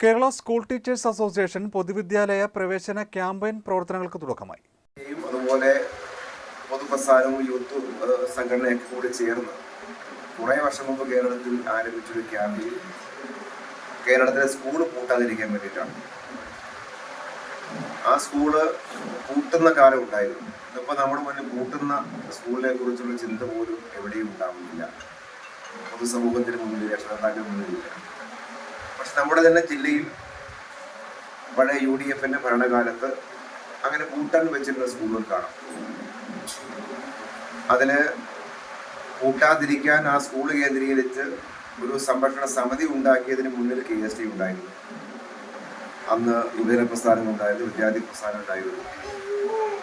Kerala school teachers association പൊതുവിദ്യാലയ പ്രവേശന campaign പ്രവർത്തനങ്ങൾക്ക് തുടക്കമായി. അതുപോലെ പൊതുപ്രസ്ഥാനവും യൂത്ത് സംഘടനയൊക്കെ കൂടി ചേർന്ന് കുറേ വർഷം മുമ്പ് കേരളത്തിൽ ആരംഭിച്ചൊരു ക്യാമ്പയിൻ കേരളത്തിലെ സ്കൂള് പൂട്ടാതിരിക്കാൻ വേണ്ടിയിട്ടാണ്. ആ സ്കൂള് പൂട്ടുന്ന കാലം ഉണ്ടായിരുന്നു. ഇതിപ്പോൾ നമ്മുടെ മുന്നിൽ പൂട്ടുന്ന സ്കൂളിനെ കുറിച്ചുള്ള ചിന്ത പോലും എവിടെയും ഉണ്ടാവുന്നില്ല. പൊതുസമൂഹത്തിന് മുന്നിൽ, രക്ഷകർത്താക്കളുടെ മുന്നിലില്ല. പക്ഷെ നമ്മുടെ തന്നെ ജില്ലയിൽ പഴയ UDFന്റെ ഭരണകാലത്ത് അങ്ങനെ പൂട്ടാൻ വെച്ചിരുന്ന സ്കൂളുകൾ കാണാം. അതിന് പൂട്ടാതിരിക്കാൻ ആ സ്കൂൾ കേന്ദ്രീകരിച്ച് ഒരു സംരക്ഷണ സമിതി ഉണ്ടാക്കിയതിന് മുന്നിൽ KST ഉണ്ടായിരുന്നു. അന്ന് യുവജന പ്രസ്ഥാനം ഉണ്ടായിരുന്നു, വിദ്യാർത്ഥി പ്രസ്ഥാനം ഉണ്ടായിരുന്നു.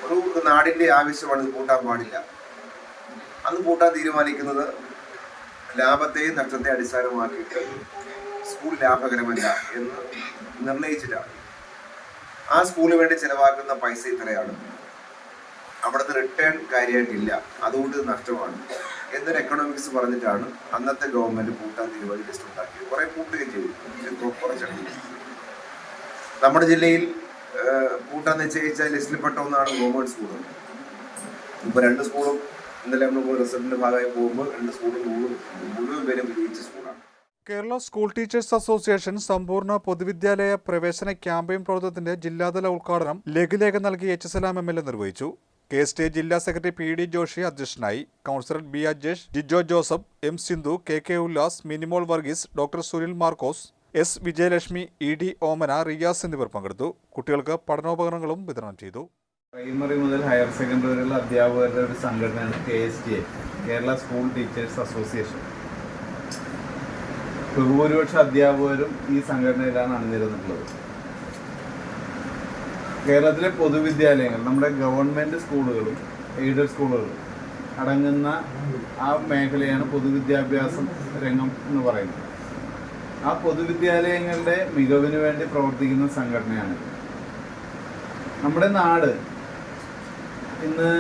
ഒരു നാടിൻ്റെ ആവശ്യമാണ്, ഇത് പൂട്ടാൻ പാടില്ല. അന്ന് പൂട്ടാൻ തീരുമാനിക്കുന്നത് ലാഭത്തെയും നഷ്ടത്തെ അടിസ്ഥാനമാക്കിയിട്ട് സ്കൂൾ ലാഭകരമല്ല എന്ന് നിർണയിച്ചിട്ടാണ്. ആ സ്കൂളിന് വേണ്ടി ചിലവാക്കുന്ന പൈസ ഇത്രയാണ്, അവിടുത്തെ റിട്ടേൺ കാര്യമായിട്ടില്ല, അതുകൊണ്ട് നഷ്ടമാണ് എന്നൊരു എക്കണോമിക്സ് പറഞ്ഞിട്ടാണ് അന്നത്തെ ഗവൺമെന്റ് പൂട്ടാൻ തീരുമാനിച്ച് ലിസ്റ്റ് ഉണ്ടാക്കിയത്. കുറെ പൂട്ടുകയും ചെയ്തു, കുറച്ചെണ്ണം. നമ്മുടെ ജില്ലയിൽ പൂട്ടാൻ നിശ്ചയിച്ച ലിസ്റ്റിൽപ്പെട്ട ഒന്നാണ് ഗവൺമെന്റ് സ്കൂളുകൾ. ഇപ്പൊ 2 സ്കൂളും ഇന്നലെ നമ്മൾ റിസൾട്ടിന്റെ ഭാഗമായി പോകുമ്പോൾ 2 സ്കൂളും മുഴുവൻ പേരും വിജയിച്ച സ്കൂളാണ്. കേരള സ്കൂൾ ടീച്ചേഴ്സ് അസോസിയേഷൻ സമ്പൂർണ്ണ പൊതുവിദ്യാലയ പ്രവേശന ക്യാമ്പയിൻ പ്രവർത്തനത്തിന്റെ ജില്ലാതല ഉദ്ഘാടനം ലഘുലേഖ നൽകി HSLAM MLA നിർവഹിച്ചു. KST ജില്ലാ സെക്രട്ടറി PD ജോഷി അധ്യക്ഷനായി. Councillor B Ajesh, Jijo Joseph, M Sindhu, KK Ullas, Minimol Varghese, doctor Sunil Markose, S Vijayalakshmi, ED Omana, Riyas എന്നിവർ പങ്കെടുത്തു. കുട്ടികൾക്ക് പഠനോപകരണങ്ങളും വിതരണം ചെയ്തു. പ്രൈമറി മുതൽ ഹയർ സെക്കൻഡറി വരെയുള്ള അധ്യാപകരുടെ ഒരു സംഘടനയാണ് KSTA, Kerala school teachers association. ബഹുഭൂരിപക്ഷ അധ്യാപകരും ഈ സംഘടനയിലാണ് അണിനിരന്നിട്ടുള്ളത്. കേരളത്തിലെ പൊതുവിദ്യാലയങ്ങൾ, നമ്മുടെ ഗവൺമെൻറ് സ്കൂളുകളും എയ്ഡഡ് സ്കൂളുകളും അടങ്ങുന്ന ആ മേഖലയാണ് പൊതുവിദ്യാഭ്യാസം രംഗം എന്ന് പറയുന്നത്. ആ പൊതുവിദ്യാലയങ്ങളുടെ മികവിന് വേണ്ടി പ്രവർത്തിക്കുന്ന സംഘടനയാണ്. നമ്മുടെ നാട് ഇന്ന്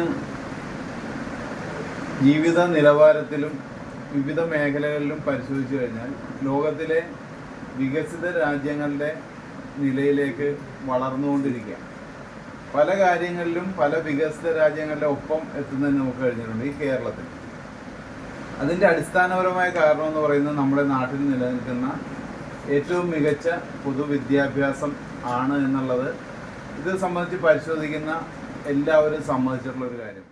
ജീവിത നിലവാരത്തിലും വിവിധ മേഖലകളിലും പരിശോധിച്ചു കഴിഞ്ഞാൽ ലോകത്തിലെ വികസിത രാജ്യങ്ങളുടെ നിലയിലേക്ക് വളർന്നുകൊണ്ടിരിക്കുക. പല കാര്യങ്ങളിലും പല വികസിത രാജ്യങ്ങളുടെ ഒപ്പം എത്തുന്നതിന് നമുക്ക് കഴിഞ്ഞിട്ടുണ്ട് ഈ കേരളത്തിൽ. അതിൻ്റെ അടിസ്ഥാനപരമായ കാരണം എന്ന് പറയുന്നത് നമ്മുടെ നാട്ടിൽ നിലനിൽക്കുന്ന ഏറ്റവും മികച്ച പൊതുവിദ്യാഭ്യാസം ആണ് എന്നുള്ളത് ഇത് സംബന്ധിച്ച് പരിശോധിക്കുന്ന എല്ലാവരും സമ്മതിച്ചിട്ടുള്ളൊരു കാര്യം.